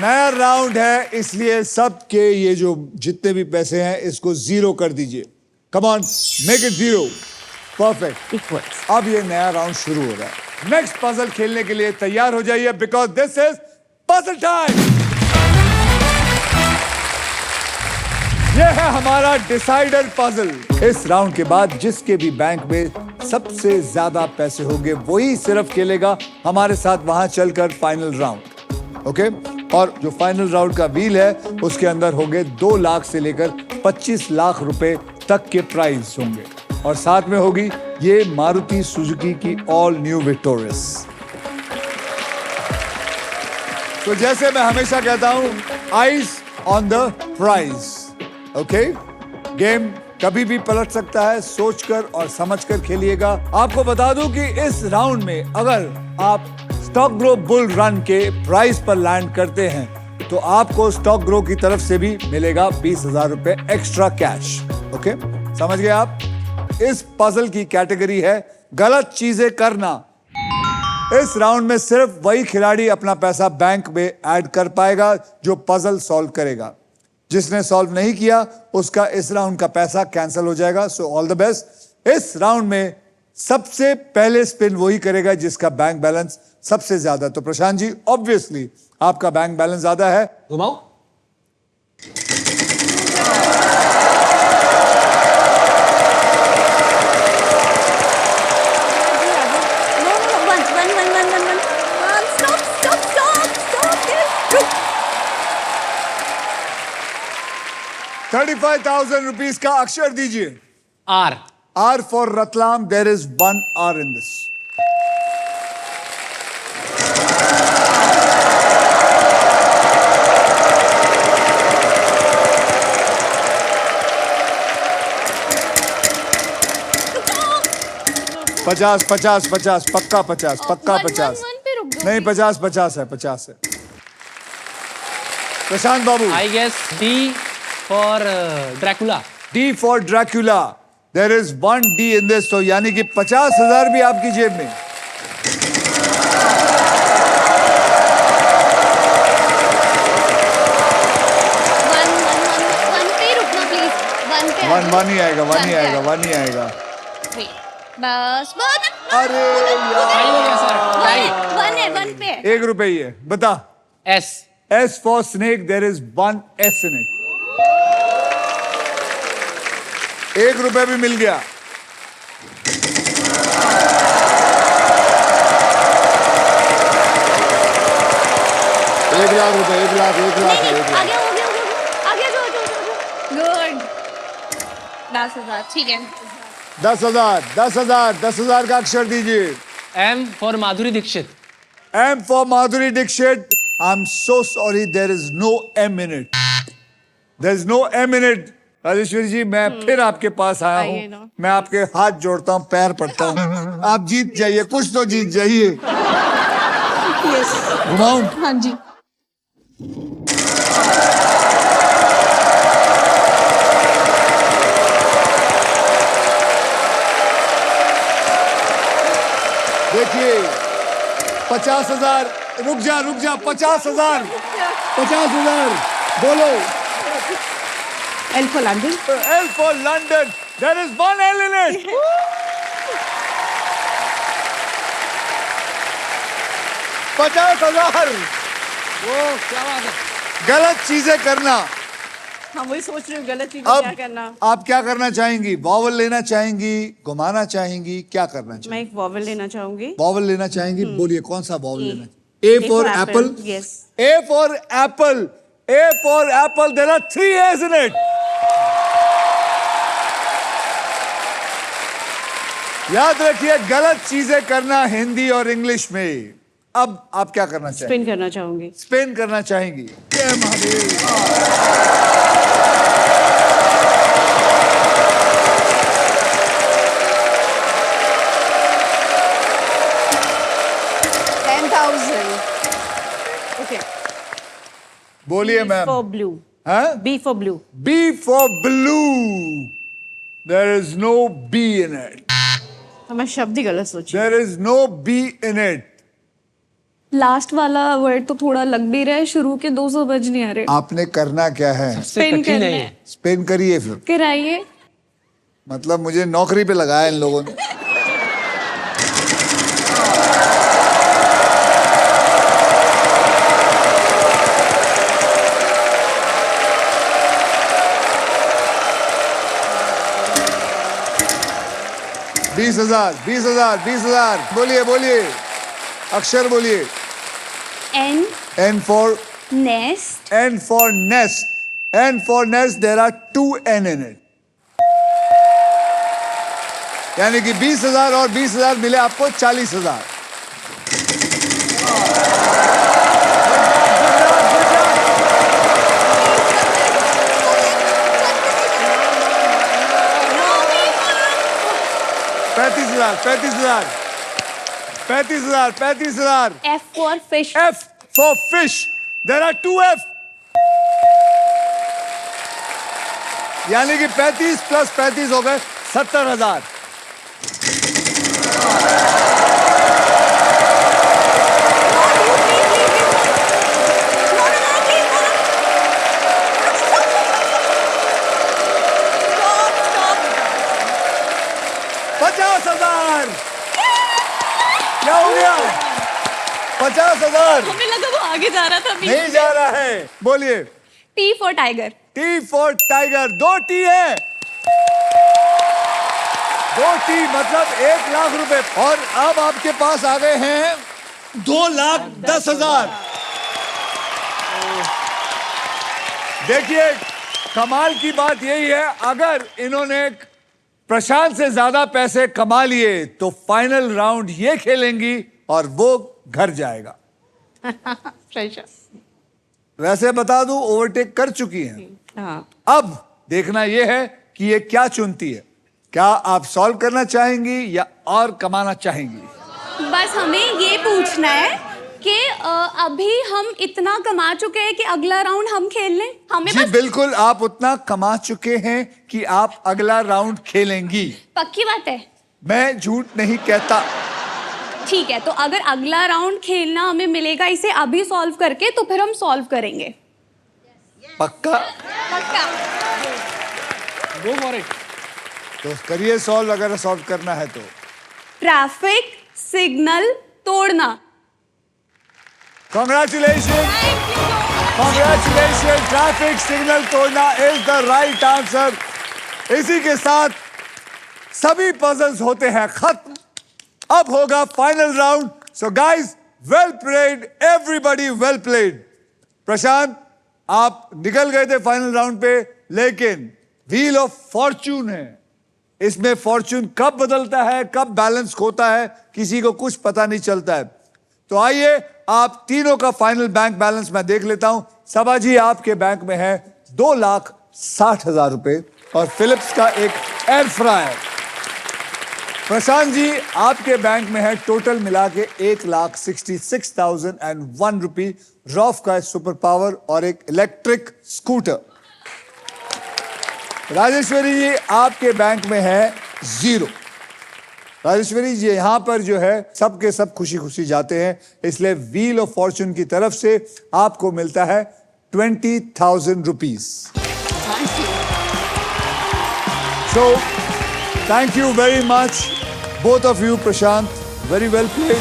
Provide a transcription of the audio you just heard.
नया राउंड है, इसलिए सबके ये जो जितने भी पैसे हैं इसको जीरो कर दीजिए। Come on, make it zero. Perfect, equals. अब ये नया राउंड शुरू हो रहा है। नेक्स्ट पजल खेलने के लिए तैयार हो जाइए, because this is puzzle time. ये है हमारा डिसाइडर पजल। इस राउंड के बाद जिसके भी बैंक में सबसे ज्यादा पैसे होंगे वही सिर्फ खेलेगा हमारे साथ वहां चलकर फाइनल राउंड। ओके, और जो फाइनल राउंड का व्हील है उसके अंदर होंगे 2 लाख से लेकर 25 लाख रुपए तक के प्राइज होंगे, और साथ में होगी ये मारुति सुजुकी की ऑल न्यू विक्टोरियस। तो जैसे मैं हमेशा कहता हूं, eyes on the prize. Okay, game कभी भी पलट सकता है, सोचकर और समझकर खेलिएगा। आपको बता दूं कि इस राउंड में अगर आप स्टॉक ग्रो बुल रन के प्राइस पर लैंड करते हैं तो आपको स्टॉक ग्रो की तरफ से भी मिलेगा 20,000 रुपए एक्स्ट्रा कैश। ओके, समझ गए आप? इस पजल की कैटेगरी है गलत चीजें करना। इस राउंड में सिर्फ वही खिलाड़ी अपना पैसा बैंक में ऐड कर पाएगा जो पजल सॉल्व करेगा। जिसने सॉल्व नहीं किया उसका इस राउंड का पैसा कैंसिल हो जाएगा। So all the best. इस राउंड में सबसे पहले स्पिन वही करेगा जिसका बैंक बैलेंस सबसे ज्यादा। तो प्रशांत जी, ऑब्वियसली आपका बैंक बैलेंस ज्यादा है। घुमाओ। ₹35,000 का अक्षर दीजिए। Are. R for Ratlam. There is 1 R in this. पचास, पचास, पचास, पक्का 50, पक्का 50। नहीं, 50, 50 है, 50 है। Prashant Babu. I guess D for Dracula. D for Dracula. There is 1 D in this, तो यानी कि 50,000 भी आपकी जेब में। वन ही आएगा, वन ही आएगा, वन ही आएगा। बस अरे यार, टाई हो गया सर, टाई। वन पे 1 रुपए ही है। बता। S. S for snake. There is 1 S in it. 1 रुपए भी मिल गया। एक लाख रुपए, 1 लाख, 1 लाख, 1 लाख। आगे हो गया आगे जो गुड 10,000 ठीक है। 10,000, 10,000, 10,000 का अक्षर दीजिए। M for Madhuri Dixit. M for Madhuri Dixit. I'm so sorry, there is no M in it. There is no M in it. Rajeshwari ji, मैं फिर आपके पास आया हूँ। मैं आपके हाथ जोड़ता हूँ, पैर पड़ता हूँ। आप जीत जाइए, कुछ तो जीत जाइए। घुमाऊं? हाँ जी। देखिए, 50,000। रुक जा, 50,000, 50,000। बोलो। L for London. L for London. There is 1 L in it. 50,000। वो क्या बात है। गलत चीजें करना। हाँ, वही सोच रही हूँ गलत चीज क्या करना। आप क्या करना चाहेंगी? वॉवल लेना चाहेंगी, घुमाना चाहेंगी, क्या करना मैं चाहेंगी? एक वॉवल लेना चाहूंगी। वॉवल लेना चाहेंगी? बोलिए, कौन सा वॉवल लेना? A for apple. Yes. A for apple. A for apple. There are 3 A's in it. याद रखिए, गलत चीजें करना हिंदी और इंग्लिश में। अब आप क्या करना चाहेंगे? स्पिन करना चाहूंगी। स्पिन करना चाहेंगी? जय महादेव। Okay. बोलिए B मैम। for blue. हाँ? B for blue. B for blue. There is no B in it. मैं शब्द ही गलत सोची। There is no B in it. Last वाला वर्ड तो थोड़ा लग भी रहा है, शुरू के 200 बज नहीं आ रहे। आपने करना क्या है? सबसे Spin कठिन करना है है। ये। स्पेन करिए फिर। कराइए। मतलब मुझे नौकरी पे लगाया इन लोगों ने। बीस हजार बोलिए बोलिए, अक्षर बोलिए। N N for nest. N for nest. N for nest. There are 2 N in it. यानी कि 20,000 और 20,000 मिले आपको 40,000। पैंतीस हजार। F for fish. F for fish. There are 2 F. यानी कि 35 प्लस 35 हो गए 70,000। क्या हो गया? 50,000 हमें लगा वो आगे जा रहा था अभी। नहीं जा रहा है। बोलिए। T for tiger. T for tiger। 2 T है। 2 T मतलब 1 लाख रुपए। और अब आपके पास आ गए हैं 2,10,000। देखिए कमाल की बात यही है, अगर इन्होंने प्रशांत से ज्यादा पैसे कमा लिए तो फाइनल राउंड ये खेलेंगी और वो घर जाएगा। प्रेशर। वैसे बता दूं ओवरटेक कर चुकी हैं। हाँ। अब देखना यह है कि ये क्या चुनती है। क्या आप सॉल्व करना चाहेंगी या और कमाना चाहेंगी? बस हमें ये पूछना है कि अभी हम इतना कमा चुके हैं कि अगला राउंड हम खेल लें। हमें जी बस बिल्कुल, आप उतना कमा चुके हैं कि आप अगला राउंड खेलेंगी। पक्की बात है। मैं झूठ नहीं कहता। ठीक है, तो अगर अगला राउंड खेलना हमें मिलेगा इसे अभी सॉल्व करके, तो फिर हम सॉल्व करेंगे। पक्का? पक्का। Go for it. तो करिए सॉल्व, अगर सॉल्व करना है तो। ट्रैफिक सिग्नल तोड़ना। Congratulations! Congratulations! ट्रैफिक सिग्नल तोड़ना इज द राइट आंसर। इसी के साथ सभी पजल्स होते हैं खत्म। अब होगा final round. So guys, well played everybody, well played. Prashant, आप निकल गए थे फाइनल राउंड पे, लेकिन व्हील ऑफ फॉर्चून है। इसमें फॉर्चून कब बदलता है, कब बैलेंस खोता है, किसी को कुछ पता नहीं चलता है। तो आइए आप तीनों का फाइनल बैंक बैलेंस मैं देख लेता हूं। सबा जी, आपके बैंक में है 2,60,000 रुपए और फिलिप्स का एक एयर फ्रायर। प्रशांत जी, आपके बैंक में है टोटल मिला के 1,66,001 रुपी, रॉफ का सुपर पावर और एक इलेक्ट्रिक स्कूटर। राजेश्वरी जी, आपके बैंक में है 0। राजेश्वरी जी, यहां पर जो है सबके सब खुशी खुशी जाते हैं, इसलिए व्हील ऑफ फॉर्चून की तरफ से आपको मिलता है 20,000 rupees. So thank you very much both of you. Prashant, very well played.